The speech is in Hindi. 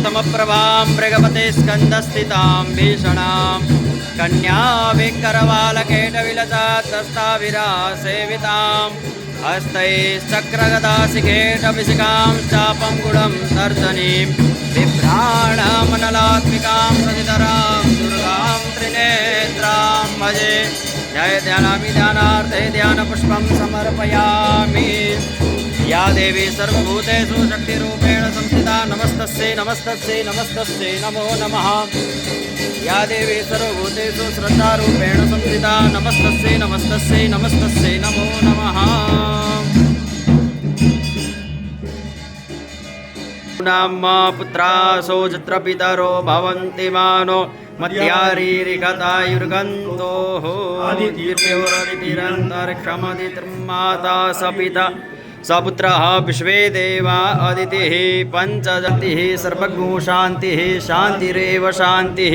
उत्तमप्रभां मृगपते स्कन्दस्थितां भीषणां कन्या विकरवालकेटविलसात्तस्ताभिरासेवितां हस्तैश्चक्रगदासिकेटविशिखां चापं गुडं तर्जनीं बिभ्राणमनलात्मिकां सतितरां दुर्गां त्रिनेत्रां भजे। ध्याय ध्यानामि ध्यानार्थे ध्यानपुष्पं समर्पयामि। या देवी सर्वभूतेषु शक्तिरूपेण संस्थिता नमस्तस्यै नमस्तस्यै नमस्तस्यै नमो नमः। या देवी सर्वभूतेषु श्रद्धारूपेण संस्थिता नमस्तस्यै नमस्तस्यै नमस्तस्यै नमो नमः। नाम पुत्रासो यत्र पितरो भवन्ति मानो मध्यारीरिकतायुर्गन्तोः आदित्योरदितिरन्तरिक्षमदितिर्माता सपिता सपुत्रः विश्वे देवा अदितिः पञ्चजतिः सर्वगो शान्तिः शान्तिरेव शान्तिः।